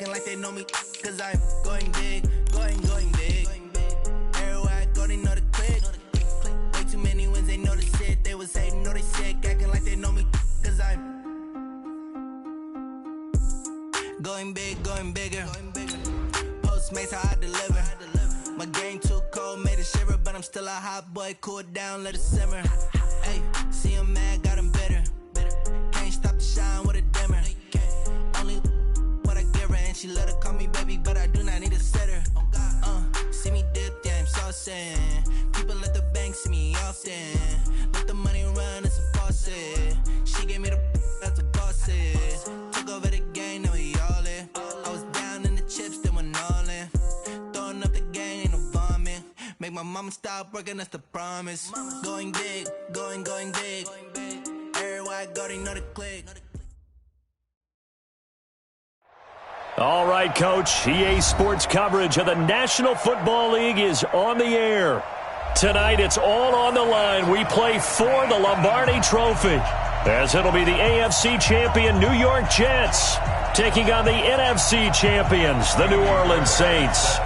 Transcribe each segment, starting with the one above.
Like they know me, cause I'm going big, going big. Everywhere I go, they know the click. Way too many wins, they know the shit. They was hating, know they sick, acting like they know me, cause I'm going big, going bigger. Postmates, how I deliver. My game too cold, made it shiver, but I'm still a hot boy. Cool it down, let it simmer. Hey, see him mad, got him bitter. Can't stop the shine with a dimmer. Only what I give her, and she let her call me baby, but I do not need a sitter. See me dip, yeah, I'm saucing. People at the bank see me often. Let the money run, it's a faucet. She gave me the that's the bosses. Took over the game, now we all in. I was down in the chips, they went all in. Throwing up the gang, ain't no vomit. Make my mama stop working, that's the promise. Going big, going big. Everywhere I go, they know the click. All right, Coach. EA Sports coverage of the National Football League is on the air. Tonight, it's all on the line. We play for the Lombardi Trophy, as it'll be the AFC champion New York Jets taking on the NFC champions, the New Orleans Saints.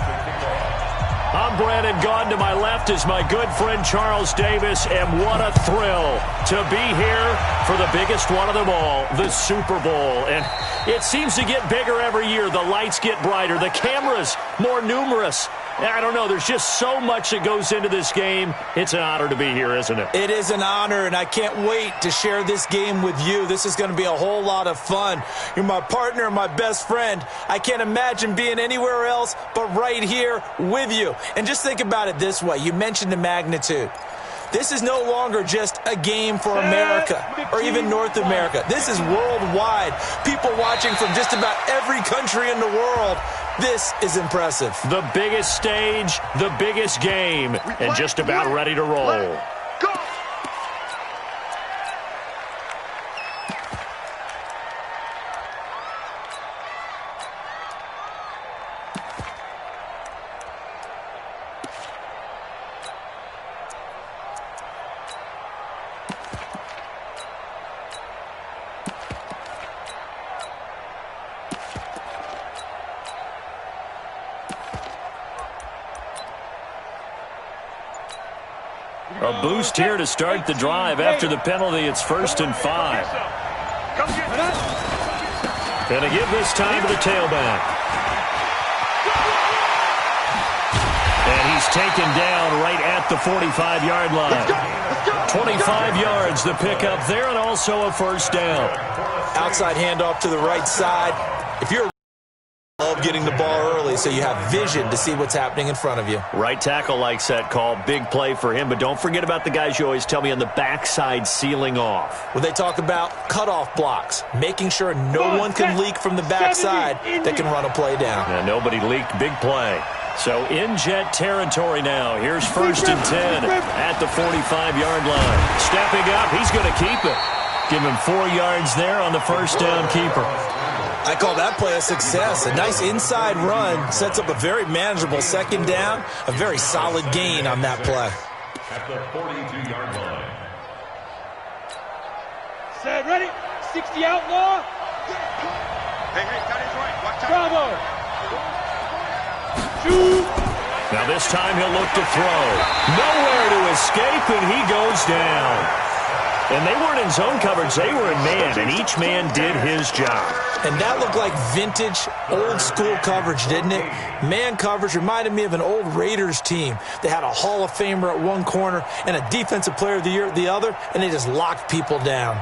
I'm Brandon Gaudin. To my left is my good friend Charles Davis, and what a thrill to be here for the biggest one of them all, the Super Bowl. And it seems to get bigger every year. The lights get brighter, the cameras more numerous. I don't know, there's just so much that goes into this game. It's an honor to be here, isn't it? It is an honor, and I can't wait to share this game with you. This is going to be a whole lot of fun. You're my partner, my best friend. I can't imagine being anywhere else but right here with you. And just think about it this way. You mentioned the magnitude. This is no longer just a game for America or even North America. This is worldwide. People watching from just about every country in the world. This is impressive. The biggest stage, the biggest game, and just about ready to roll. A boost here to start the drive. After the penalty, it's 1st and 5. Going to give this time to the tailback. And he's taken down right at the 45-yard line. 25 yards the pickup there, and also a first down. Outside handoff to the right side. If you're love getting the ball early so you have vision to see what's happening in front of you. Right tackle likes that call. Big play for him, but don't forget about the guys you always tell me on the backside sealing off. When they talk about cutoff blocks, making sure no one can leak from the backside that can run a play down. Yeah, nobody leaked. Big play. So in Jet territory now. Here's 1st and 10 at the 45-yard line. Stepping up, he's going to keep it. Give him 4 yards there on the first down keeper. I call that play a success. A nice inside run sets up a very manageable second down. A very solid gain on that play. At the 42-yard line. Set, ready? 60 outlaw. Hey, got his right. Watch out. Bravo. Shoot. Now this time he'll look to throw. Nowhere to escape, and he goes down. And they weren't in zone coverage. They were in man, and each man did his job. And that looked like vintage, old-school coverage, didn't it? Man coverage reminded me of an old Raiders team. They had a Hall of Famer at one corner and a Defensive Player of the Year at the other, and they just locked people down.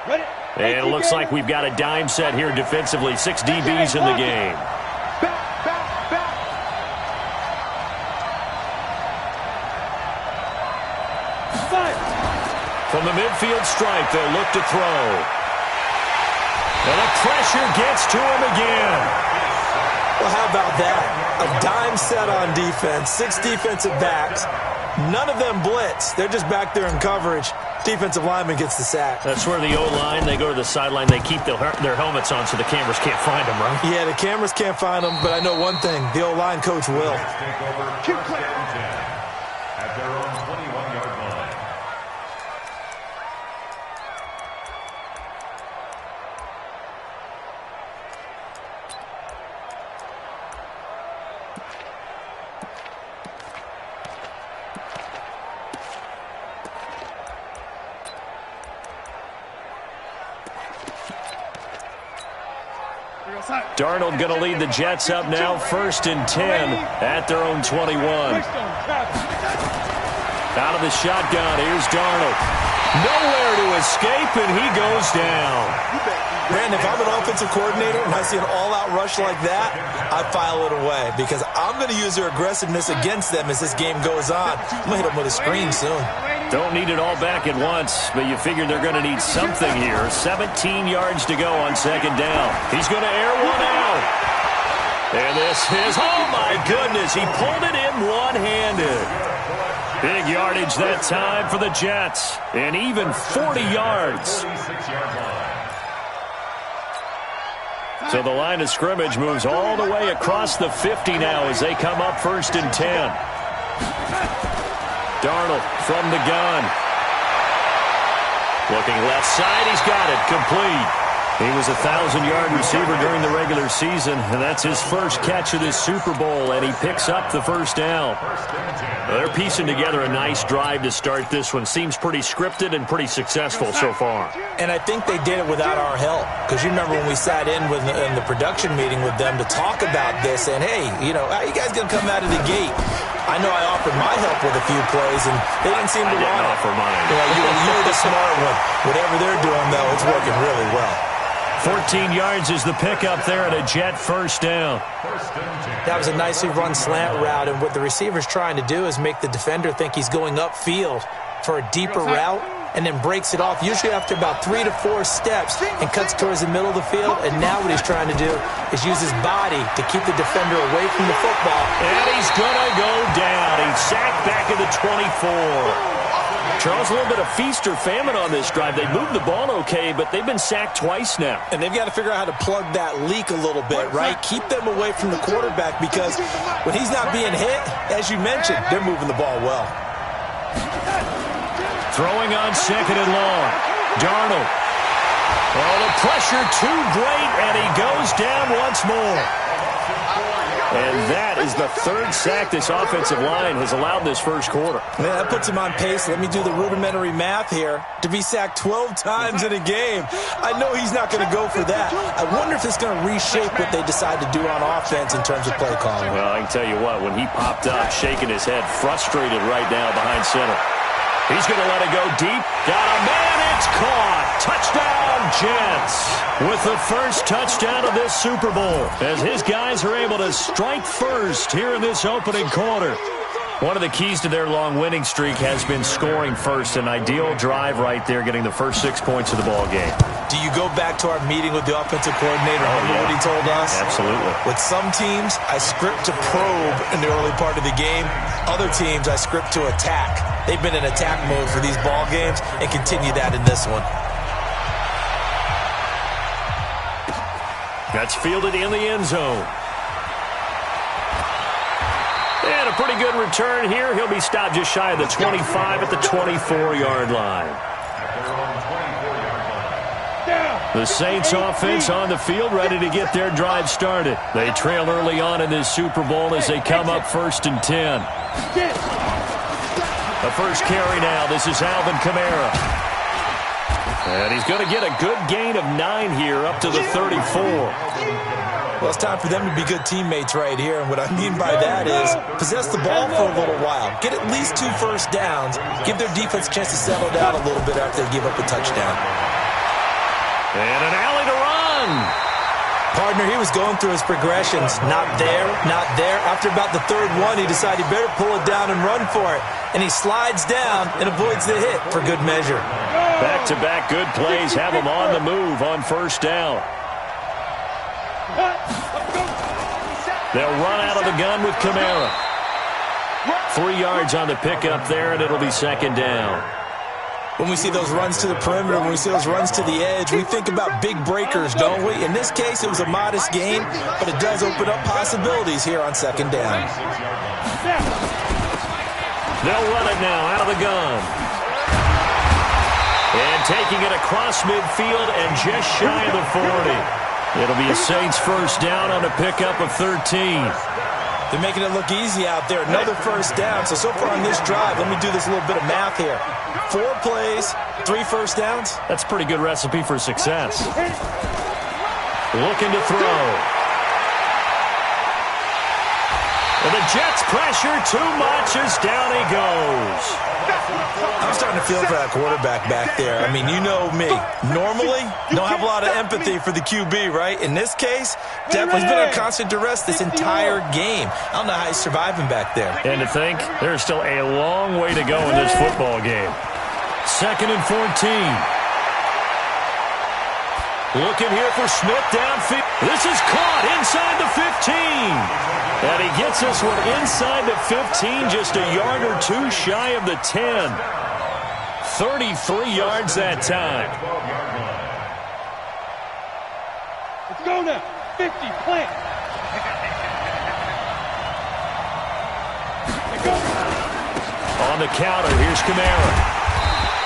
Ready? And it looks like we've got a dime set here defensively. 6 DBs in the game. From the midfield stripe, they'll look to throw. And the pressure gets to him again. Well, how about that? A dime set on defense, 6 defensive backs. None of them blitz. They're just back there in coverage. Defensive lineman gets the sack. That's where the O-line, they go to the sideline, they keep their helmets on so the cameras can't find them, right? Yeah, the cameras can't find them, but I know one thing. The O-line coach will. At their own 21-yard line. Darnold going to lead the Jets up now, 1st and 10 at their own 21. Out of the shotgun, here's Darnold. Nowhere to escape, and he goes down. Brandon, if I'm an offensive coordinator and I see an all-out rush like that, I file it away because I'm going to use their aggressiveness against them as this game goes on. I'm going to hit them with a screen soon. Don't need it all back at once, but you figure they're going to need something here. 17 yards to go on 2nd down. He's going to air one out. And this is, oh my goodness, he pulled it in one-handed. Big yardage that time for the Jets. And even 40 yards. So the line of scrimmage moves all the way across the 50 now as they come up 1st and 10. Darnold from the gun. Looking left side, he's got it, complete. He was a 1,000-yard receiver during the regular season, and that's his first catch of this Super Bowl, and he picks up the 1st down. They're piecing together a nice drive to start this one. Seems pretty scripted and pretty successful so far. And I think they did it without our help, because you remember when we sat in the production meeting with them to talk about this, and hey, you know, how you guys going to come out of the gate? I know I offered my help with a few plays, and they didn't seem to want it. Offer mine. You're the smart one. Whatever they're doing, though, it's working really well. 14 yards is the pickup there at a Jet 1st down. That was a nicely run slant route, and what the receiver's trying to do is make the defender think he's going upfield for a deeper route, and then breaks it off, usually after about 3 to 4 steps, and cuts towards the middle of the field. And now what he's trying to do is use his body to keep the defender away from the football. And he's going to go down. He's sacked back at the 24. Charles, a little bit of feast or famine on this drive. They moved the ball okay, but they've been sacked twice now. And they've got to figure out how to plug that leak a little bit, right? Keep them away from the quarterback, because when he's not being hit, as you mentioned, they're moving the ball well. Throwing on 2nd and long. Darnold. Oh, the pressure too great, and he goes down once more. And that is the 3rd sack this offensive line has allowed this first quarter. Yeah, that puts him on pace. Let me do the rudimentary math here. To be sacked 12 times in a game, I know he's not going to go for that. I wonder if it's going to reshape what they decide to do on offense in terms of play calling. Well, I can tell you what, when he popped up, shaking his head, frustrated right now behind center. He's going to let it go deep. Got a man. It's caught. Touchdown, Jets. With the first touchdown of this Super Bowl, as his guys are able to strike first here in this opening quarter. One of the keys to their long winning streak has been scoring first. An ideal drive right there, getting the first 6 points of the ball game. Do you go back to our meeting with the offensive coordinator? Remember what he told us? Absolutely. With some teams, I script to probe in the early part of the game. Other teams, I script to attack. They've been in attack mode for these ball games and continue that in this one. That's fielded in the end zone. And a pretty good return here. He'll be stopped just shy of the 25 at the 24-yard line. The Saints offense on the field, ready to get their drive started. They trail early on in this Super Bowl as they come up 1st and 10. The first carry now. This is Alvin Kamara. And he's going to get a good gain of 9 here up to the 34. Well, it's time for them to be good teammates right here. And what I mean by that is possess the ball for a little while. Get at least 2 first downs. Give their defense a chance to settle down a little bit after they give up a touchdown. And an alley to run. Partner, he was going through his progressions. Not there, not there. After about the 3rd one, he decided he better pull it down and run for it. And he slides down and avoids the hit for good measure. Back-to-back good plays have him on the move on 1st down. They'll run out of the gun with Kamara. 3 yards on the pickup there, and it'll be 2nd down. When we see those runs to the perimeter, when we see those runs to the edge, we think about big breakers, don't we? In this case, it was a modest gain, but it does open up possibilities here on 2nd down. They'll run it now out of the gun. And taking it across midfield and just shy of the 40. It'll be a Saints first down on a pickup of 13. They're making it look easy out there. Another first down. So far on this drive, let me do this little bit of math here. 4 plays, 3 first downs. That's a pretty good recipe for success. Looking to throw. And the Jets pressure too much as down he goes. I'm starting to feel for that quarterback back there. I mean, you know me. Normally, don't have a lot of empathy for the QB, right? In this case, definitely been under constant duress this entire game. I don't know how he's surviving back there. And to think, there's still a long way to go in this football game. 2nd and 14. Looking here for Smith downfield. This is caught inside the 15. And he gets this one inside the 15, just a yard or two shy of the 10. 33 yards that time. Let's go now. 50, plant. On the counter, here's Kamara.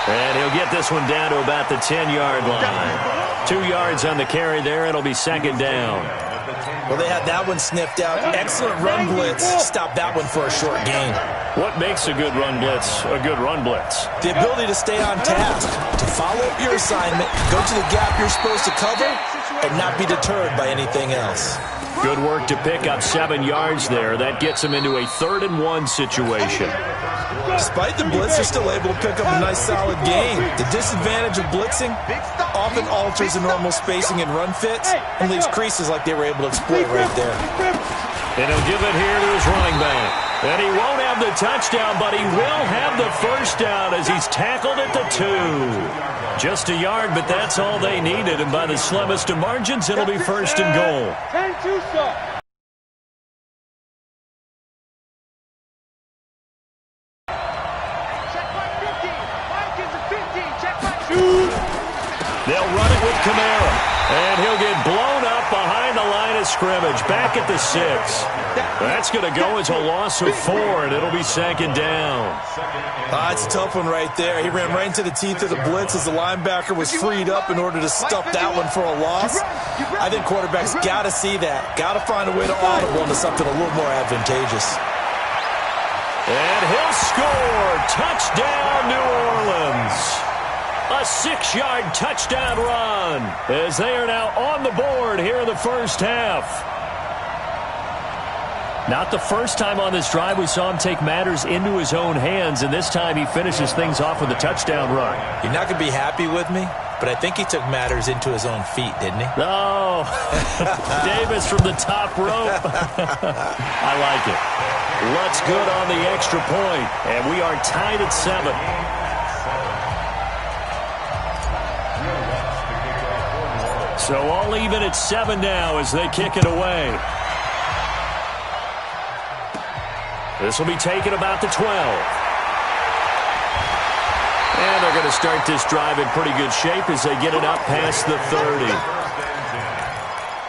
And he'll get this one down to about the 10-yard line. 2 yards on the carry there. It'll be 2nd down. Well, they had that one sniffed out. Excellent run blitz. Stop that one for a short gain. What makes a good run blitz a good run blitz? The ability to stay on task, to follow up your assignment, go to the gap you're supposed to cover, and not be deterred by anything else. Good work to pick up 7 yards there. That gets him into a 3rd and 1 situation. Despite the blitz, they're still able to pick up a nice solid gain. The disadvantage of blitzing often alters the normal spacing and run fits and leaves creases like they were able to exploit right there. And he'll give it here to his running back. And he won't have the touchdown, but he will have the first down as he's tackled at the 2. Just a yard, but that's all they needed. And by the slimmest of margins, it'll be 1st and goal. 10-2 stop. They'll run it with Kamara. And he'll get blown up behind the line of scrimmage. Back at the 6. That's going to go as a loss of 4, and it'll be 2nd down. It's a tough one right there. He ran right into the teeth of the blitz as the linebacker was freed up in order to stuff that one for a loss. I think quarterbacks got to see that. Got to find a way to audible into something a little more advantageous. And he'll score. Touchdown, New Orleans. A 6-yard touchdown run as they are now on the board here in the first half. Not the first time on this drive we saw him take matters into his own hands, and this time he finishes things off with a touchdown run. You're not going to be happy with me, but I think he took matters into his own feet, didn't he? Oh, Davis from the top rope. I like it. Lutz good on the extra point, and we are tied at 7. So all even at 7 now as they kick it away. This will be taken about the 12. And they're going to start this drive in pretty good shape as they get it up past the 30.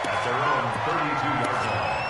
At their own 32-yard line.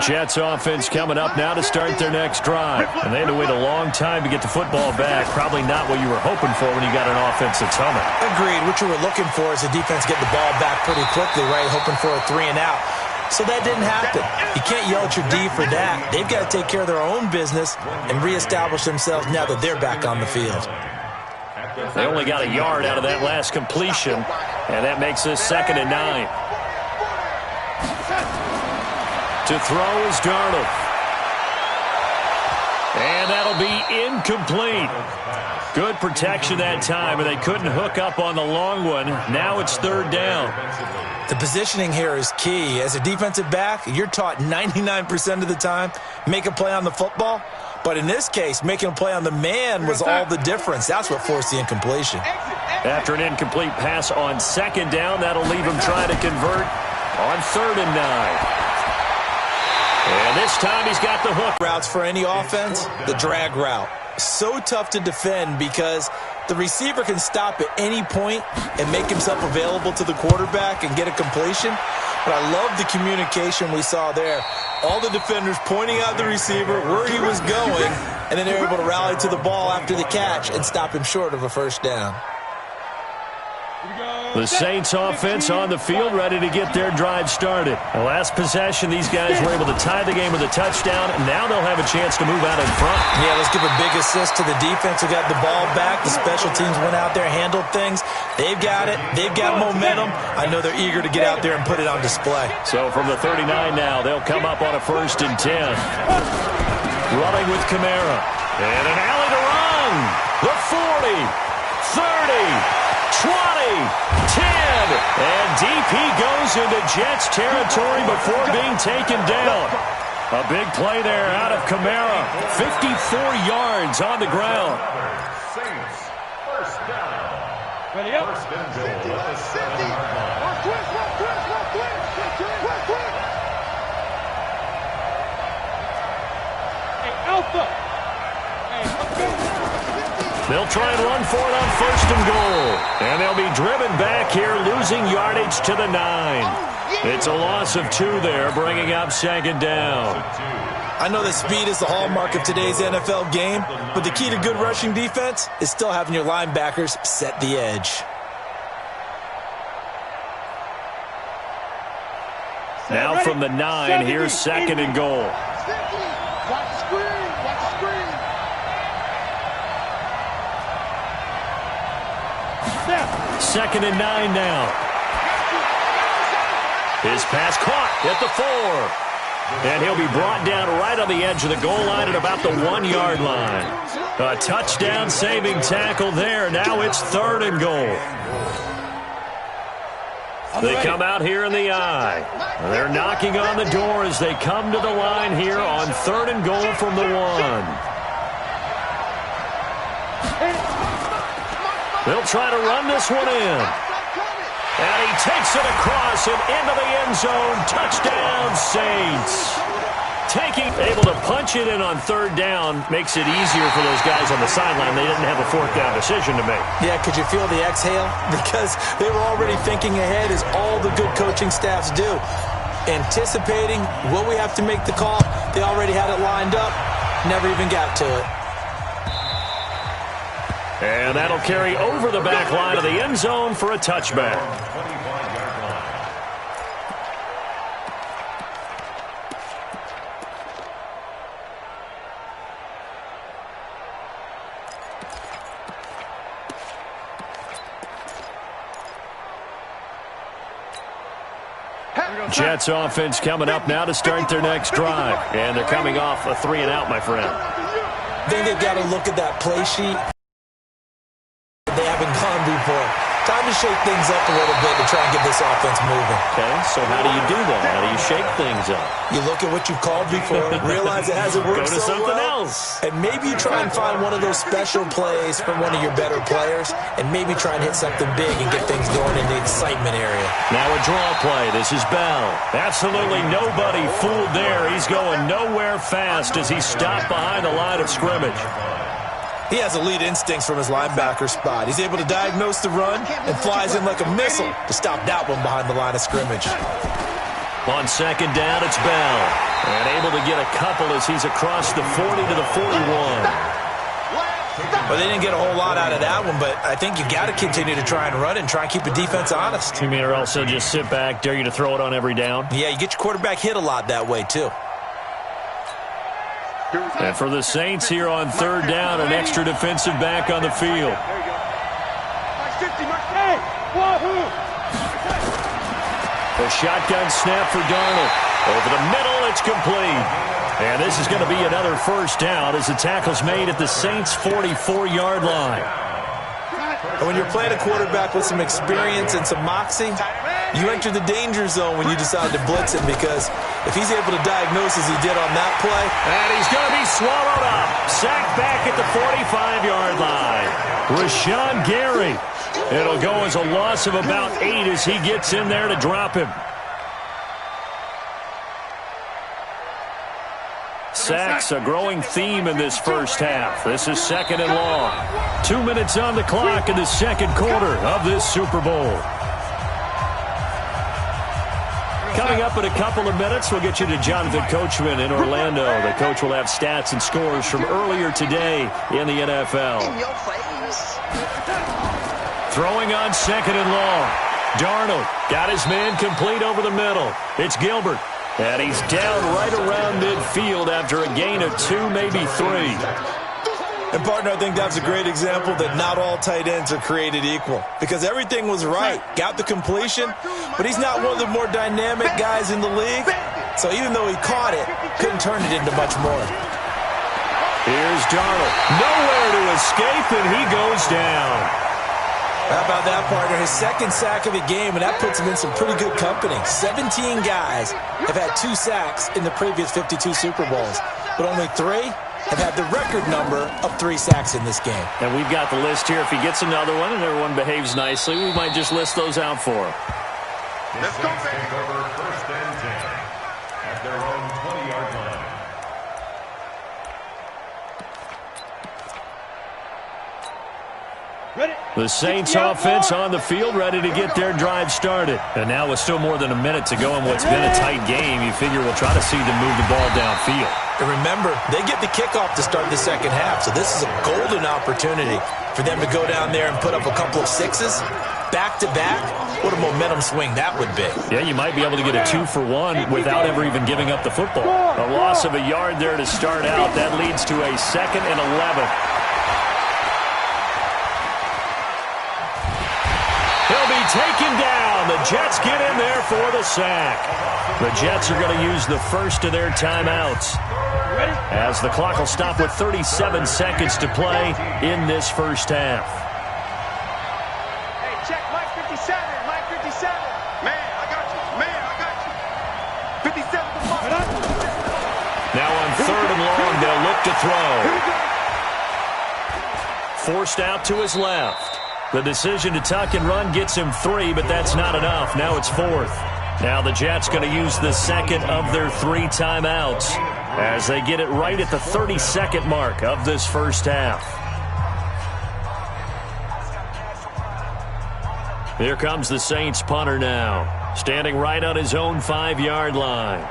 Jets offense coming up now to start their next drive. And they had to wait a long time to get the football back. Probably not what you were hoping for when you got an offense that's humming. Agreed. What you were looking for is the defense getting the ball back pretty quickly, right? Hoping for a 3 and out. So that didn't happen. You can't yell at your D for that. They've got to take care of their own business and reestablish themselves now that they're back on the field. They only got a yard out of that last completion, and that makes this 2nd and 9. To throw is Darnold. And that'll be incomplete. Good protection that time, and they couldn't hook up on the long one. Now it's 3rd down. The positioning here is key. As a defensive back, you're taught 99% of the time, make a play on the football. But in this case, making a play on the man was all the difference. That's what forced the incompletion. After an incomplete pass on 2nd down, that'll leave him trying to convert on 3rd and 9. And this time he's got the hook. Routes for any offense, the drag route. So tough to defend because the receiver can stop at any point and make himself available to the quarterback and get a completion. But I love the communication we saw there. All the defenders pointing out the receiver, where he was going, and then they're able to rally to the ball after the catch and stop him short of a first down. Here we go. The Saints offense on the field, ready to get their drive started. The last possession, these guys were able to tie the game with a touchdown, and now they'll have a chance to move out in front. Yeah, let's give a big assist to the defense who got the ball back. The special teams went out there, handled things. They've got it. They've got momentum. I know they're eager to get out there and put it on display. So from the 39 now, they'll come up on a 1st and 10. Running with Kamara. And an alley to run. The 40, 30, 20, 10, and DP goes into Jets territory before being taken down. A big play there out of Kamara. 54 yards on the ground. Saints, first down. Ready up. First and goal at the 7-yard line. Hey, Alpha. Hey, let's go. They'll try and run for it on 1st and goal. And they'll be driven back here, losing yardage to the 9. It's a loss of 2 there, bringing up 2nd down. I know that speed is the hallmark of today's NFL game, but the key to good rushing defense is still having your linebackers set the edge. Now from the 9, here's 2nd and goal. Watch the screen. Watch the screen. 2nd and 9 now. His pass caught at the 4. And he'll be brought down right on the edge of the goal line at about the 1-yard line. A touchdown-saving tackle there. Now it's 3rd and goal. They come out here in the eye. They're knocking on the door as they come to the line here on 3rd and goal from the 1. They'll try to run this one in. And he takes it across and into the end zone. Touchdown, Saints. Able to punch it in on 3rd down makes it easier for those guys on the sideline. They didn't have a 4th down decision to make. Yeah, could you feel the exhale? Because they were already thinking ahead, as all the good coaching staffs do. Anticipating, will we have to make the call? They already had it lined up. Never even got to it. And that'll carry over the back line of the end zone for a touchback. 25-yard line. Jets offense coming up now to start their next drive. And they're coming off a 3-and-out, my friend. I think they've got to look at that play sheet. They haven't gone before. Time to shake things up a little bit to try and get this offense moving. Okay, so how do you do that? How do you shake things up? You look at what you've called before, realize it hasn't worked Go to so something well, else. and maybe you try and find one of those special plays from one of your better players, and maybe try and hit something big and get things going in the excitement area. Now a draw play. This is Bell. Absolutely nobody fooled there. He's going nowhere fast as he's stopped behind the line of scrimmage. He has elite instincts from his linebacker spot. He's able to diagnose the run and flies in like a missile to stop that one behind the line of scrimmage. On 2nd down, it's Bell. And able to get a couple as he's across the 40 to the 41. Well, they didn't get a whole lot out of that one, but I think you got to continue to try and run it and try and keep the defense honest. You mean or also just sit back, dare you to throw it on every down? Yeah, you get your quarterback hit a lot that way, too. And for the Saints here on 3rd down, an extra defensive back on the field. Hey, wahoo! A shotgun snap for Darnold. Over the middle, it's complete. And this is going to be another 1st down as the tackle's made at the Saints' 44-yard line. And when you're playing a quarterback with some experience and some moxie, you enter the danger zone when you decide to blitz him, because if he's able to diagnose as he did on that play. And he's going to be swallowed up. Sacked back at the 45-yard line. Rashawn Gary. It'll go as a loss of about 8 as he gets in there to drop him. Sacks, a growing theme in this first half. This is 2nd and long. 2 minutes on the clock in the 2nd quarter of this Super Bowl. Coming up in a couple of minutes, we'll get you to Jonathan Coachman in Orlando. The coach will have stats and scores from earlier today in the NFL. Throwing on second and long. Darnold got his man complete over the middle. It's Gilbert. And he's down right around midfield after a gain of 2, maybe 3. And, partner, I think that's a great example that not all tight ends are created equal. Because everything was right. Got the completion, but he's not one of the more dynamic guys in the league. So even though he caught it, couldn't turn it into much more. Here's Darnold. Nowhere to escape, and he goes down. How about that, partner? His second sack of the game, and that puts him in some pretty good company. 17 guys have had 2 sacks in the previous 52 Super Bowls, but only 3 have had the record number of 3 sacks in this game. And we've got the list here. If he gets another one and everyone behaves nicely, we might just list those out for him. Let's go, take over 1st and 10 at their own 20-yard line. The Saints offense on the field, ready to get their drive started. And now with still more than a minute to go in what's been a tight game, you figure we'll try to see them move the ball downfield. And remember, they get the kickoff to start the second half, so this is a golden opportunity for them to go down there and put up a couple of 6s back-to-back. What a momentum swing that would be. Yeah, you might be able to get a 2-for-1 without ever even giving up the football. A loss of a yard there to start out. That leads to a 2nd and 11. He'll be taken down. The Jets get in there for the sack. The Jets are going to use the first of their timeouts, as the clock will stop with 37 seconds to play in this first half. Hey, check Mike 57. Mike 57. Man, I got you. Man, I got you. 57 to Mike. Now on 3rd and long, they'll look to throw. Forced out to his left. The decision to tuck and run gets him 3, but that's not enough. Now it's 4th. Now the Jets going to use the second of their 3 timeouts as they get it right at the 32nd mark of this first half. Here comes the Saints punter now, standing right on his own 5-yard line.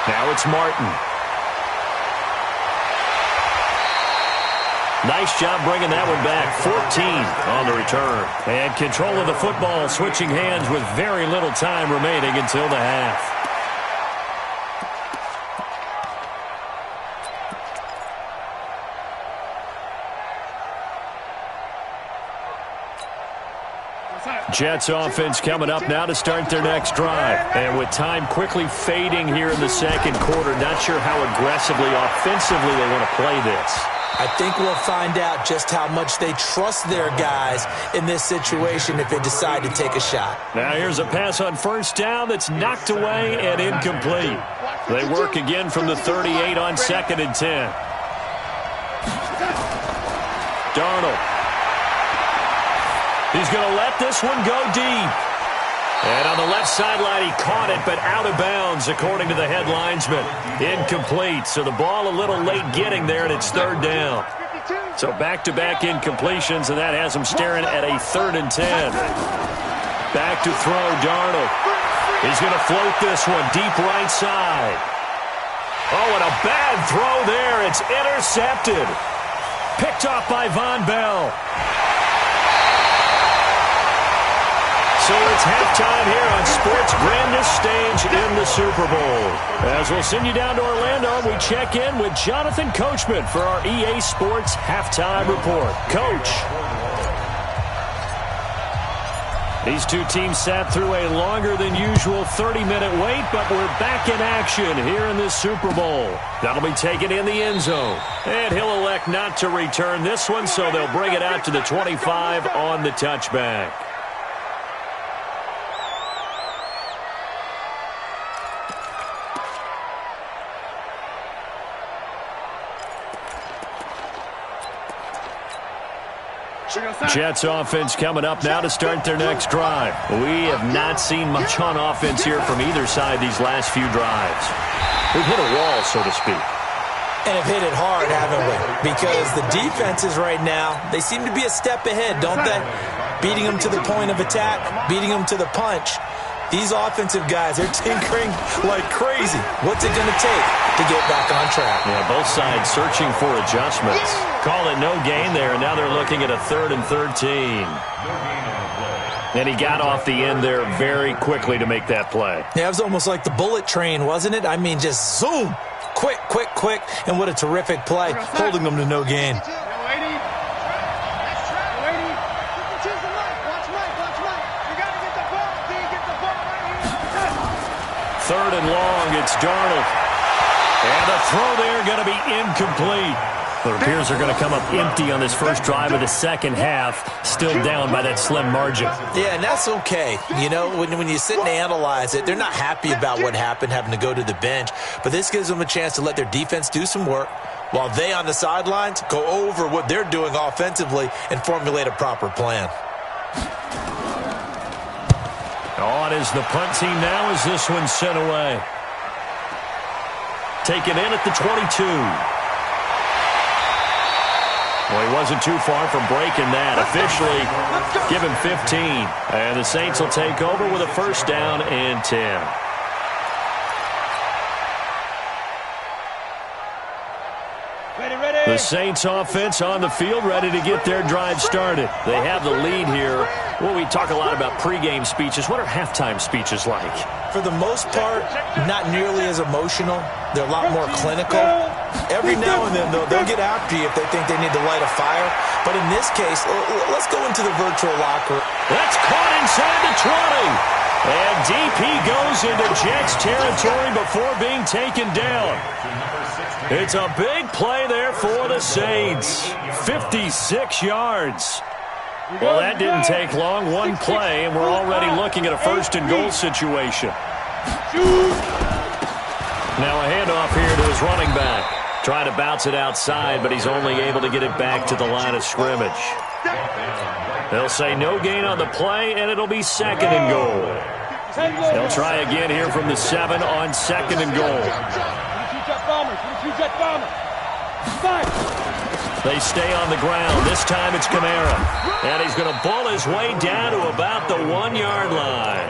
Now it's Martin. Nice job bringing that one back. 14 on the return. And control of the football, switching hands with very little time remaining until the half. Jets offense coming up now to start their next drive. And with time quickly fading here in the second quarter, not sure how aggressively, offensively they want to play this. I think we'll find out just how much they trust their guys in this situation if they decide to take a shot. Now here's a pass on 1st down that's knocked away and incomplete. They work again from the 38 on 2nd and 10. Darnold. He's going to let this one go deep. And on the left sideline, he caught it, but out of bounds, according to the head linesman. Incomplete, so the ball a little late getting there, and it's 3rd down. So back-to-back incompletions, and that has him staring at a 3rd and 10. Back to throw, Darnold. He's going to float this one deep right side. Oh, and a bad throw there. It's intercepted. Picked off by Von Bell. So it's halftime here on sports' grandest stage in the Super Bowl. As we'll send you down to Orlando, we check in with Jonathan Coachman for our EA Sports Halftime Report. Coach. These two teams sat through a longer than usual 30-minute wait, but we're back in action here in this Super Bowl. That'll be taken in the end zone. And he'll elect not to return this one, so they'll bring it out to the 25 on the touchback. Jets offense coming up now to start their next drive. We have not seen much on offense here from either side these last few drives. We've hit a wall, so to speak. And have hit it hard, haven't we? because the defenses right now, they seem to be a step ahead, don't they? Beating them to the point of attack, beating them to the punch. These offensive guys, they're tinkering like crazy. What's it going to take to get back on track? Yeah, both sides searching for adjustments. Call it no gain there, and now they're looking at a 3rd and 13. And he got off the end there very quickly to make that play. Yeah, it was almost like the bullet train, wasn't it? I mean, just zoom. Quick, quick, quick. And what a terrific play, holding them to no gain. Third and long, it's Darnold. And the throw there going to be incomplete. The Bears are going to come up empty on this first drive of the second half, still down by that slim margin. Yeah, and that's okay. You know, when you sit and analyze it, they're not happy about what happened, having to go to the bench. But this gives them a chance to let their defense do some work while they on the sidelines go over what they're doing offensively and formulate a proper plan. On is the punt team now as this one's sent away. Taken in at the 22. Well, he wasn't too far from breaking that. Officially, give him 15. And the Saints will take over with a first down and 10. The Saints offense on the field, ready to get their drive started. They have the lead here. Well, we talk a lot about pregame speeches. What are halftime speeches like? For the most part, not nearly as emotional. They're a lot more clinical. Every now and then, though, they'll get after you if they think they need to light a fire. But in this case, let's go into the virtual locker. That's caught inside the 20. And DP goes into Jets territory before being taken down. It's a big play there for the Saints. 56 yards. Well, that didn't take long. One play, and we're already looking at a first and goal situation. Now a handoff here to his running back. Trying to bounce it outside, but he's only able to get it back to the line of scrimmage. They'll say no gain on the play, and it'll be 2nd and goal. They'll try again here from the 7 on 2nd and goal. They stay on the ground. This time it's Kamara. And he's going to ball his way down to about the 1-yard line.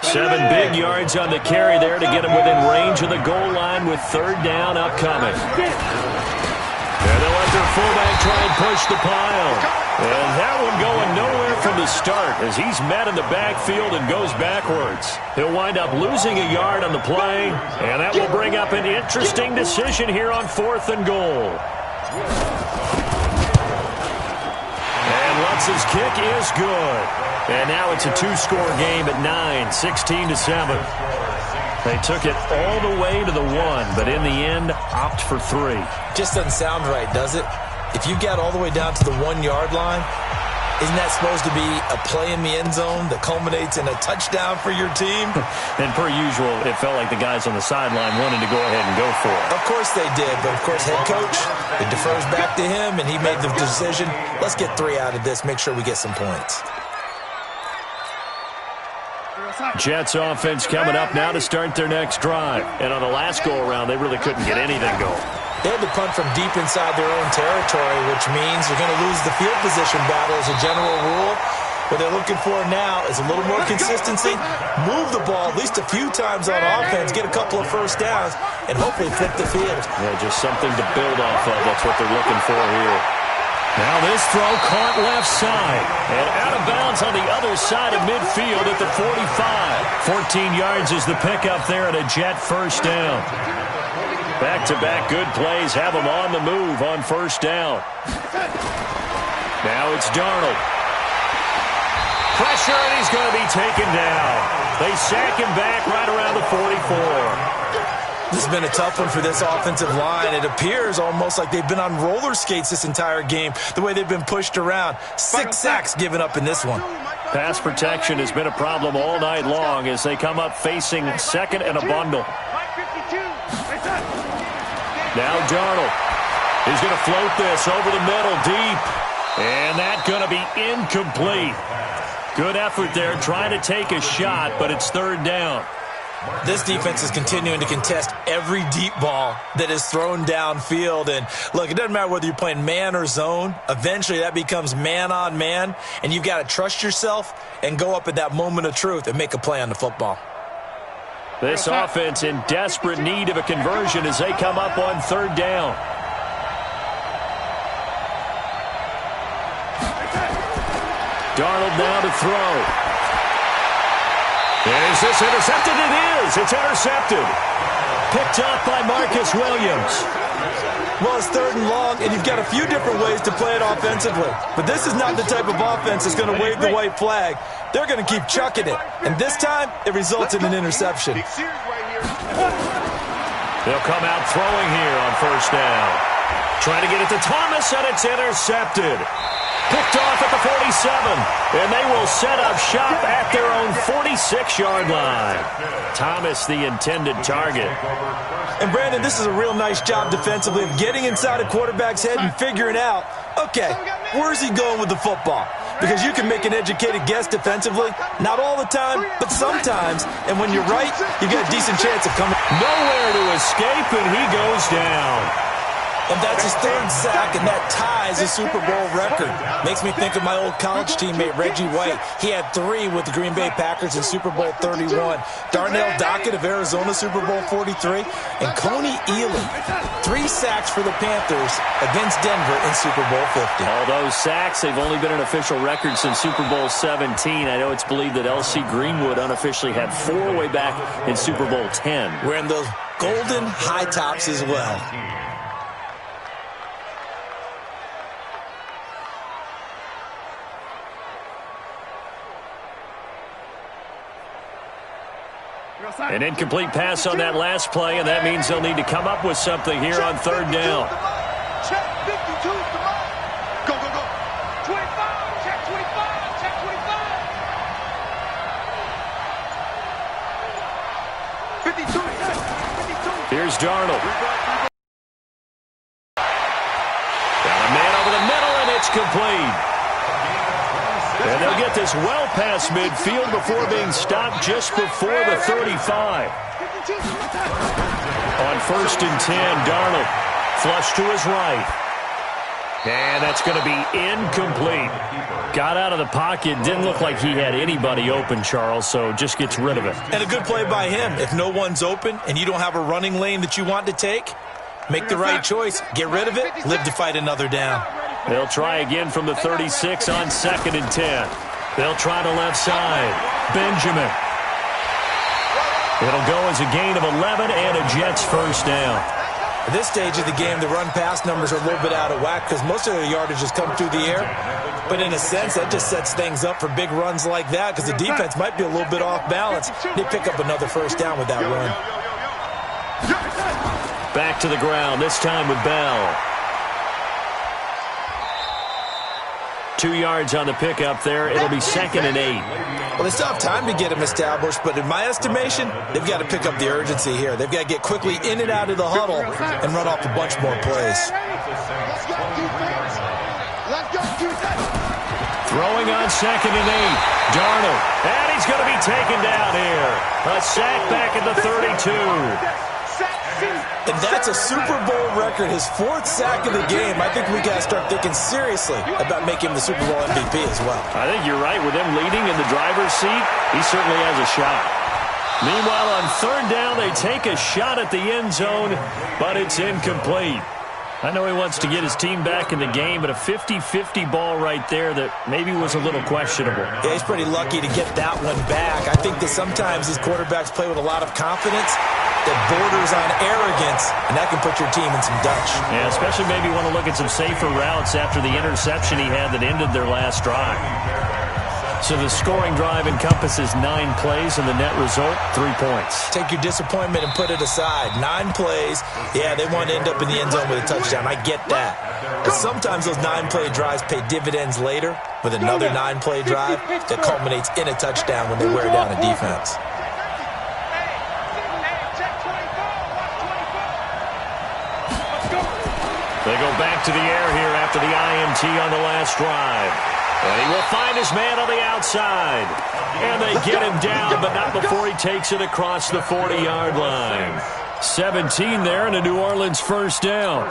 7 big yards on the carry there to get him within range of the goal line with 3rd down upcoming. And they'll let their fullback try and push the pile. And that one going nowhere from the start as he's met in the backfield and goes backwards. He'll wind up losing a yard on the play, and that will bring up an interesting decision here on 4th and goal. And Lutz's kick is good. And now it's a 2-score game at 9, 16-7. They took it all the way to the 1, but in the end, opt for 3. Just doesn't sound right, does it? If you get all the way down to the 1-yard line, isn't that supposed to be a play in the end zone that culminates in a touchdown for your team? And per usual, it felt like the guys on the sideline wanted to go ahead and go for it. Of course they did, but of course head coach, it defers back to him, and he made the decision. Let's get 3 out of this, make sure we get some points. Jets offense coming up now to start their next drive. And on the last go-around, they really couldn't get anything going. They had to punt from deep inside their own territory, which means they're going to lose the field position battle as a general rule. What they're looking for now is a little more consistency, move the ball at least a few times on offense, get a couple of first downs, and hopefully flip the field. Yeah, just something to build off of. That's what they're looking for here. Now this throw caught left side. And out of bounds on the other side of midfield at the 45. 14 yards is the pickup there at a Jet first down. Back-to-back good plays have him on the move on first down. Now it's Darnold. Pressure, and he's going to be taken down. They sack him back right around the 44. This has been a tough one for this offensive line. It appears almost like they've been on roller skates this entire game, the way they've been pushed around. 6 sacks given up in this one. Pass protection has been a problem all night long as they come up facing 2nd and a bundle. Now Darnold is going to float this over the middle deep. And that's going to be incomplete. Good effort there trying to take a shot, but it's 3rd down. This defense is continuing to contest every deep ball that is thrown downfield. And look, it doesn't matter whether you're playing man or zone. Eventually that becomes man on man, and you've got to trust yourself and go up at that moment of truth and make a play on the football. This offense in desperate need of a conversion as they come up on third down. Darnold now to throw. Is this intercepted? It is. It's intercepted. Picked up by Marcus Williams. Well, it's third and long, and you've got a few different ways to play it offensively. But this is not the type of offense that's going to wave the white flag. They're going to keep chucking it. And this time, it results in an interception. They'll come out throwing here on first down. Trying to get it to Thomas, and it's intercepted. Picked off at the 47, and they will set up shop at their own 46-yard line. Thomas, the intended target. And, Brandon, this is a real nice job defensively of getting inside a quarterback's head and figuring out, okay, where's he going with the football? Because you can make an educated guess defensively, not all the time, but sometimes. And when you're right, you've got a decent chance of coming. Nowhere to escape, and he goes down. And that's his third sack, and that ties a Super Bowl record. Makes me think of my old college teammate, Reggie White. He had 3 with the Green Bay Packers in Super Bowl 31. Darnell Dockett of Arizona, Super Bowl 43. And Coney Ealy, 3 sacks for the Panthers against Denver in Super Bowl 50. All those sacks, they've only been an official record since Super Bowl 17. I know it's believed that L.C. Greenwood unofficially had 4 way back in Super Bowl 10. Wearing those golden high tops as well. An incomplete pass on that last play, and that means they'll need to come up with something here on third down. Check 52, come on. Go, go, go. 25, check 25, check 25. 52. Here's Darnold. Got a man over the middle, and it's complete. And they'll get this well past midfield before being stopped just before the 35. On first and 10, Darnold flush to his right. And that's going to be incomplete. Got out of the pocket. Didn't look like he had anybody open, Charles, so just gets rid of it. And a good play by him. If no one's open and you don't have a running lane that you want to take, make the right choice. Get rid of it. Live to fight another down. They'll try again from the 36 on second and 10. They'll try to left side. Benjamin. It'll go as a gain of 11 and a Jets first down. At this stage of the game, the run-pass numbers are a little bit out of whack because most of their yardage has come through the air. But in a sense, that just sets things up for big runs like that because the defense might be a little bit off balance. They pick up another first down with that run. Back to the ground, this time with Bell. 2 yards on the pickup there. It'll be second and 8. Well, they still have time to get him established, but in my estimation, they've got to pick up the urgency here. They've got to get quickly in and out of the huddle and run off a bunch more plays. Throwing on second and 8. Darnold. And he's going to be taken down here. A sack back at the 32. And that's a Super Bowl record, his 4th sack of the game. I think we got to start thinking seriously about making him the Super Bowl MVP as well. I think you're right. With him leading in the driver's seat, he certainly has a shot. Meanwhile, on third down, they take a shot at the end zone, but it's incomplete. I know he wants to get his team back in the game, but a 50-50 ball right there that maybe was a little questionable. Yeah, he's pretty lucky to get that one back. I think that sometimes these quarterbacks play with a lot of confidence that borders on arrogance, and that can put your team in some Dutch. Yeah, especially maybe want to look at some safer routes after the interception he had that ended their last drive. So the scoring drive encompasses 9 plays, and the net result, 3 points. Take your disappointment and put it aside. 9 plays, yeah, they want to end up in the end zone with a touchdown. I get that. But sometimes those 9-play drives pay dividends later with another 9-play drive that culminates in a touchdown when they wear down a defense. They go back to the air here after the INT on the last drive. And he will find his man on the outside. And they get him down, but not before he takes it across the 40-yard line. 17 there and a New Orleans first down.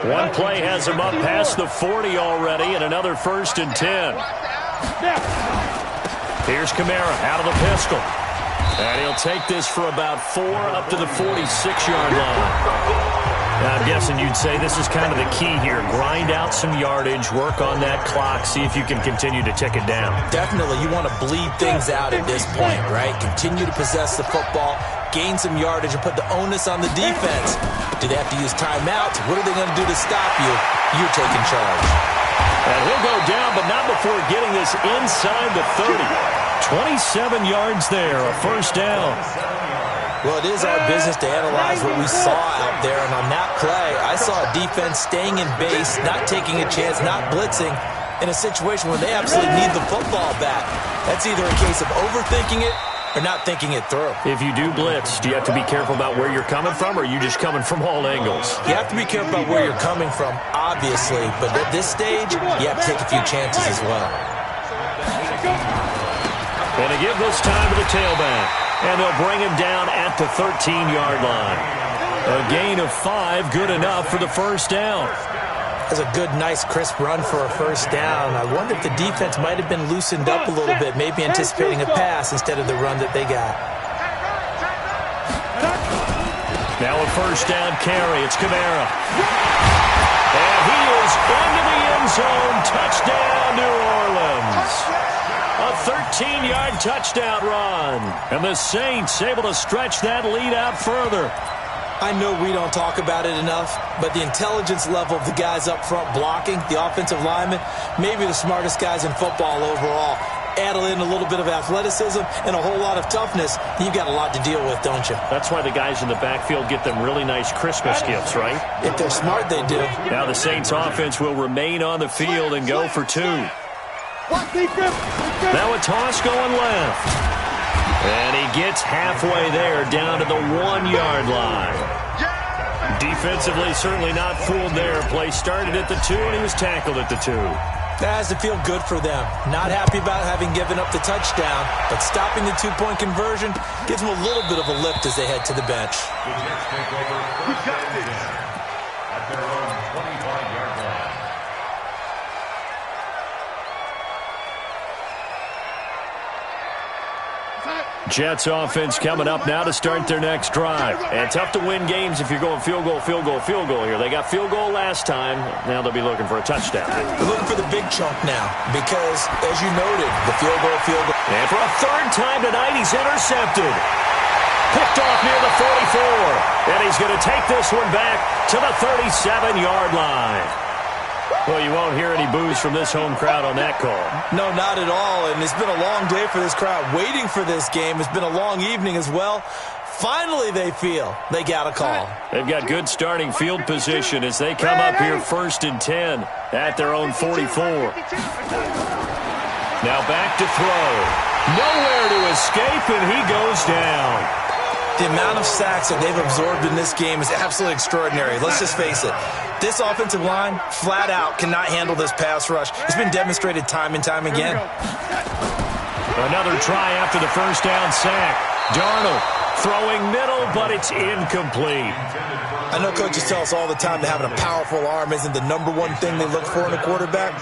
One play has him up past the 40 already and another 1st and 10. Here's Kamara out of the pistol. And he'll take this for about 4 up to the 46-yard line. Now, I'm guessing you'd say this is kind of the key here. Grind out some yardage, work on that clock, see if you can continue to tick it down. Definitely. You want to bleed things out at this point, right? Continue to possess the football, gain some yardage, and put the onus on the defense. Do they have to use timeouts? What are they going to do to stop you? You're taking charge. And he'll go down, but not before getting this inside the 30. 27 yards there, a first down. Well, it is our business to analyze what we saw out there, and on that play, I saw a defense staying in base, not taking a chance, not blitzing, in a situation where they absolutely need the football back. That's either a case of overthinking it or not thinking it through. If you do blitz, do you have to be careful about where you're coming from, or are you just coming from all angles? You have to be careful about where you're coming from, obviously, but at this stage, you have to take a few chances as well. And they give this time to the tailback. And they'll bring him down at the 13-yard line. A gain of 5, good enough for the first down. That's a good, nice, crisp run for a first down. I wonder if the defense might have been loosened up a little bit, maybe anticipating a pass instead of the run that they got. Now a first down carry. It's Kamara. And he is into the end zone. Touchdown, New Orleans. A 13-yard touchdown run. And the Saints able to stretch that lead out further. I know we don't talk about it enough, but the intelligence level of the guys up front blocking, the offensive linemen, maybe the smartest guys in football overall. Add in a little bit of athleticism and a whole lot of toughness, you've got a lot to deal with, don't you? That's why the guys in the backfield get them really nice Christmas gifts, right? If they're smart, they do. Now the Saints offense will remain on the field and go for 2. Now a toss going left. And he gets halfway there, down to the 1-yard line. Defensively, certainly not fooled there. Play started at the 2, and he was tackled at the 2. That has to feel good for them. Not happy about having given up the touchdown, but stopping the 2-point conversion gives them a little bit of a lift as they head to the bench. At their own 25-yard line. Jets offense coming up now to start their next drive. And tough to win games if you're going field goal here. They got field goal last time. Now they'll be looking for a touchdown. They're looking for the big chunk now because, as you noted, the field goal. And for a 3rd time tonight, he's intercepted. Picked off near the 44. And he's going to take this one back to the 37-yard line. Well, you won't hear any boos from this home crowd on that call. No, not at all. And it's been a long day for this crowd waiting for this game. It's been a long evening as well. Finally, they feel they got a call. They've got good starting field position as they come up here 1st and 10 at their own 44. Now back to throw. Nowhere to escape, and he goes down. The amount of sacks that they've absorbed in this game is absolutely extraordinary. Let's just face it. This offensive line, flat out, cannot handle this pass rush. It's been demonstrated time and time again. Another try after the first down sack. Darnold throwing middle, but it's incomplete. I know coaches tell us all the time that having a powerful arm isn't the #1 thing they look for in a quarterback.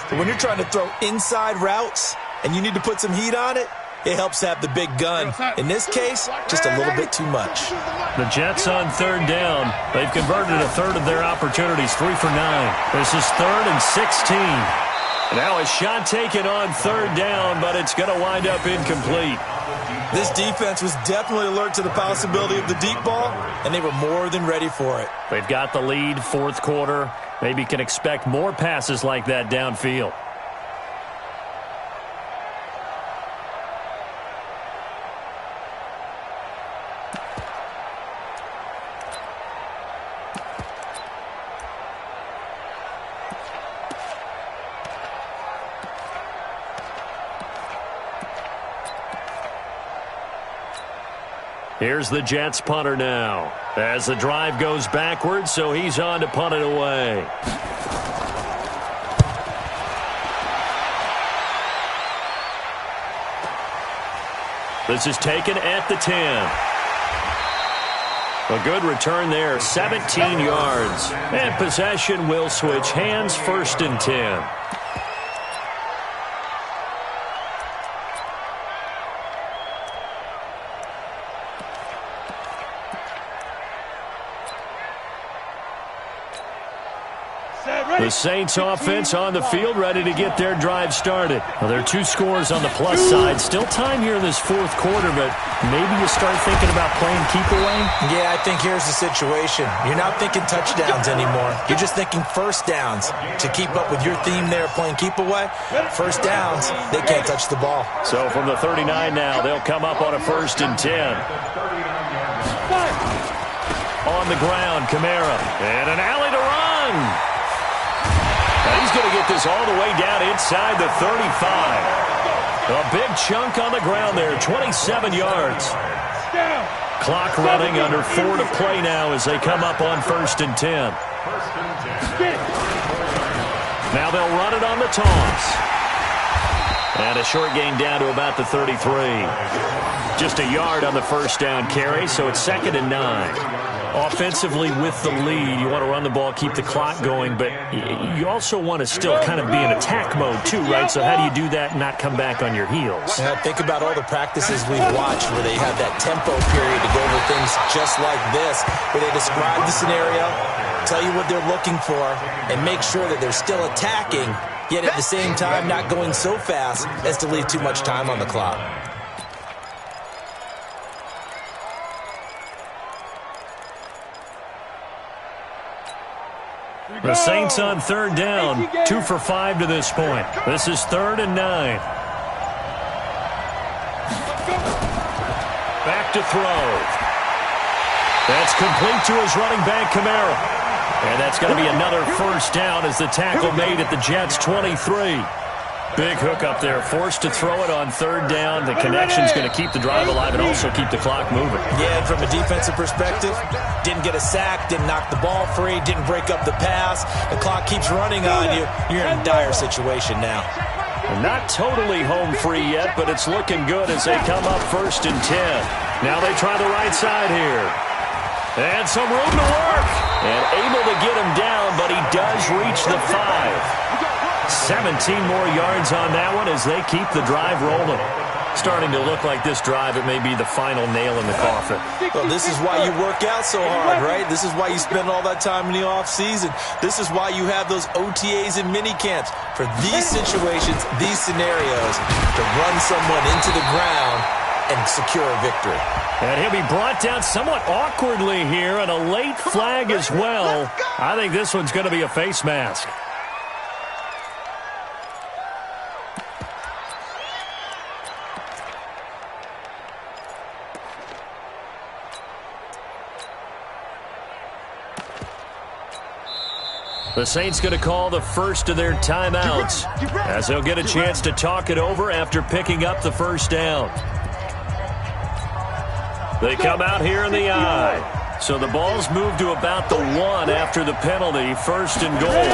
But when you're trying to throw inside routes and you need to put some heat on it, it helps to have the big gun. In this case, just a little bit too much. The Jets on 3rd down. They've converted a 1/3 of their opportunities, 3 for 9. This is 3rd and 16. Now a shot taken on 3rd down, but it's going to wind up incomplete. This defense was definitely alert to the possibility of the deep ball, and they were more than ready for it. They've got the lead, 4th quarter. Maybe can expect more passes like that downfield. Here's the Jets punter now. As the drive goes backwards, so he's on to punt it away. This is taken at the 10. A good return there, 17 yards. And possession will switch hands, 1st and 10. The Saints offense on the field, ready to get their drive started. Well, there are 2 scores on the plus side. Still time here in this 4th quarter, but maybe you start thinking about playing keep away? Yeah, I think here's the situation. You're not thinking touchdowns anymore. You're just thinking first downs. To keep up with your theme there, playing keep away, first downs, they can't touch the ball. So from the 39 now, they'll come up on a 1st and 10. On the ground, Kamara. And an alley to run. Now he's going to get this all the way down inside the 35. A big chunk on the ground there, 27 yards. Clock running, under 4 to play now as they come up on 1st and 10. Now they'll run it on the toss. And a short gain down to about the 33. Just a yard on the 1st down carry, so it's 2nd and 9. Offensively with the lead, you want to run the ball, keep the clock going, but you also want to still kind of be in attack mode too, right? So how do you do that and not come back on your heels? Yeah, think about all the practices we've watched where they have that tempo period to go over things just like this, where they describe the scenario, tell you what they're looking for, and make sure that they're still attacking, yet at the same time not going so fast as to leave too much time on the clock. The Saints on 3rd down, 2 for 5 to this point. This is 3rd and 9. Back to throw. That's complete to his running back, Kamara. And that's going to be another 1st down as the tackle made at the Jets' 23. Big hook up there, forced to throw it on 3rd down. The connection's going to keep the drive alive and also keep the clock moving. Yeah, and from a defensive perspective, didn't get a sack, didn't knock the ball free, didn't break up the pass. The clock keeps running on you. You're in a dire situation now. Not totally home free yet, but it's looking good as they come up 1st and 10. Now they try the right side here. And some room to work. And able to get him down, but he does reach the 5. 17 more yards on that one as they keep the drive rolling. Starting to look like this drive, it may be the final nail in the coffin. Well, this is why you work out so hard, right? This is why you spend all that time in the offseason. This is why you have those OTAs and mini camps. For these situations, these scenarios, to run someone into the ground and secure a victory. And he'll be brought down somewhat awkwardly here, and a late flag as well. I think this one's going to be a face mask. The Saints going to call the first of their timeouts as they'll get a chance to talk it over after picking up the 1st down. They come out here in the I. So the ball's moved to about the 1 after the penalty, 1st and goal.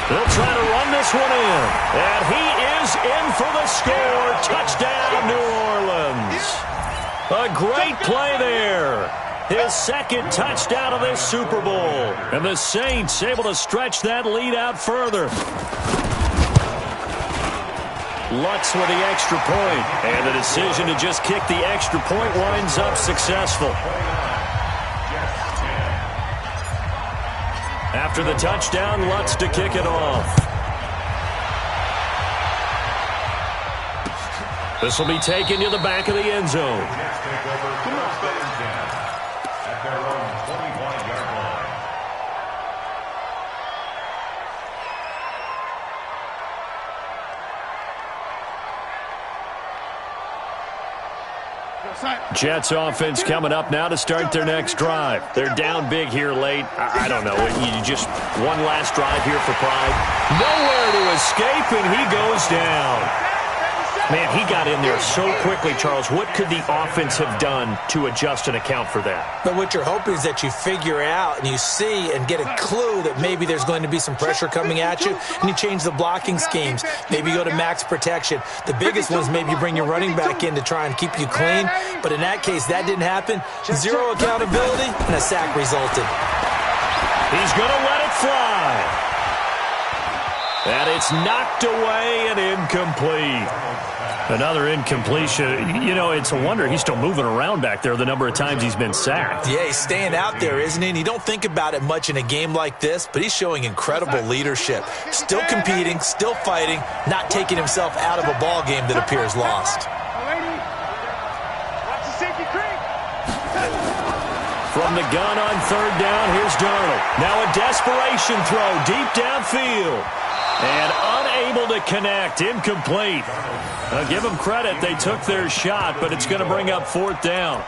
They'll try to run this one in. And he is in for the score. Touchdown, New Orleans. A great play there. His 2nd touchdown of this Super Bowl. And the Saints able to stretch that lead out further. Lutz with the extra point. And the decision to just kick the extra point winds up successful. After the touchdown, Lutz to kick it off. This will be taken to the back of the end zone. Jets offense coming up now to start their next drive. They're down big here late. I don't know. You just one last drive here for pride. Nowhere to escape, and he goes down. Man, he got in there so quickly, Charles. What could the offense have done to adjust and account for that? But what you're hoping is that you figure out and you see and get a clue that maybe there's going to be some pressure coming at you, and you change the blocking schemes. Maybe you go to max protection. The biggest one is maybe you bring your running back in to try and keep you clean. But in that case, that didn't happen. Zero accountability, and a sack resulted. He's going to let it fly. And it's knocked away and incomplete. Another incompletion. You know, it's a wonder he's still moving around back there the number of times he's been sacked. Yeah, he's staying out there, isn't he? And you don't think about it much in a game like this, but he's showing incredible leadership. Still competing, still fighting, not taking himself out of a ball game that appears lost. From the gun on third down, here's Darnold. Now a desperation throw deep downfield. And unable to connect. Incomplete. Give them credit. They took their shot, but it's going to bring up fourth down.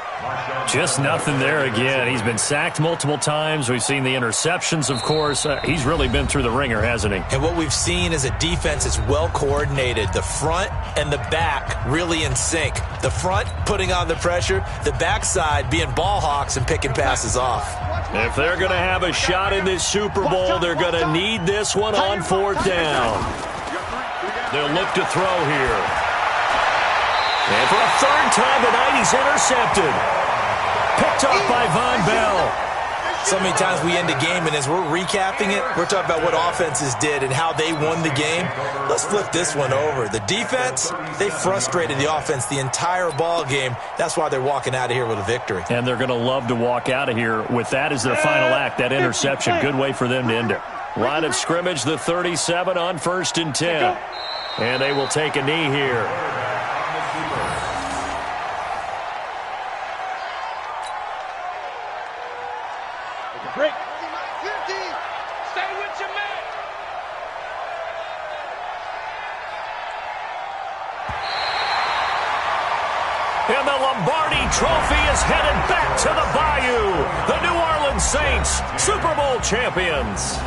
Just nothing there again. He's been sacked multiple times. We've seen the interceptions, of course. He's really been through the ringer, hasn't he? And what we've seen is a defense that's well coordinated. The front and the back really in sync. The front putting on the pressure. The backside being ball hawks and picking passes off. If they're going to have a shot in this Super Bowl, they're going to need this one on fourth down. They'll look to throw here. And for a third time tonight, he's intercepted. Picked off by Von Bell. So many times we end a game, and as we're recapping it, we're talking about what offenses did and how they won the game. Let's flip this one over. The defense, they frustrated the offense the entire ball game. That's why they're walking out of here with a victory. And they're going to love to walk out of here with that as their final act, that interception. Good way for them to end it. Line of scrimmage, the 37 on 1st and 10. And they will take a knee here. Break. Stay with your man. And the Lombardi Trophy is headed back to the Bayou. The New Orleans Saints, Super Bowl champions.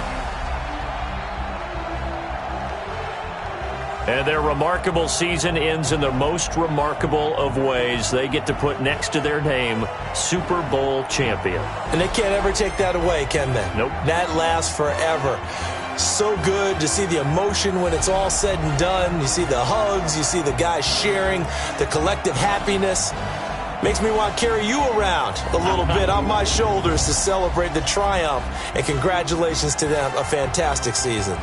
And their remarkable season ends in the most remarkable of ways. They get to put next to their name, Super Bowl champion. And they can't ever take that away, can they? Nope. That lasts forever. So good to see the emotion when it's all said and done. You see the hugs, you see the guys sharing, the collective happiness. Makes me want to carry you around a little bit on my shoulders to celebrate the triumph. And congratulations to them, a fantastic season.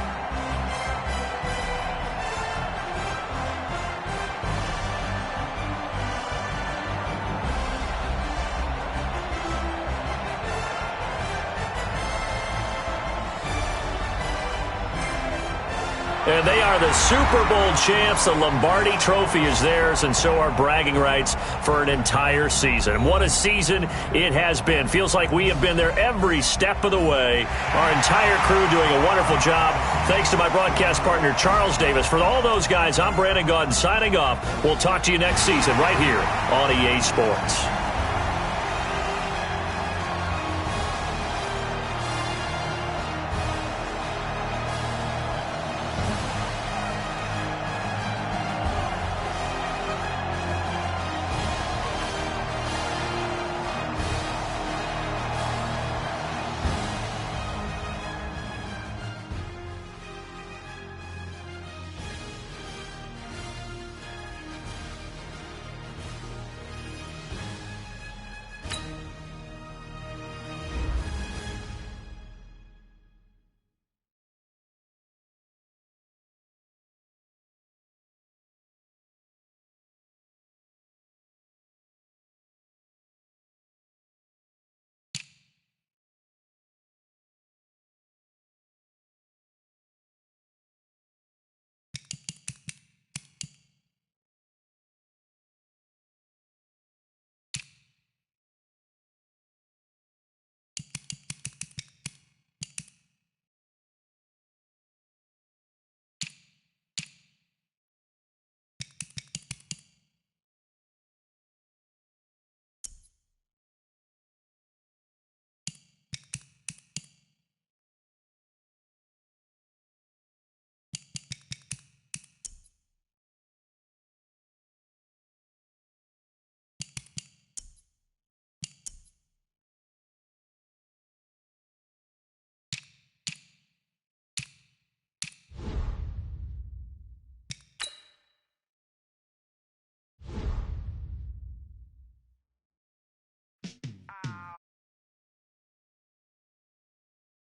And they are the Super Bowl champs. The Lombardi Trophy is theirs, and so are bragging rights for an entire season. What a season it has been. Feels like we have been there every step of the way. Our entire crew doing a wonderful job. Thanks to my broadcast partner, Charles Davis. For all those guys, I'm Brandon Gaudin signing off. We'll talk to you next season right here on EA Sports.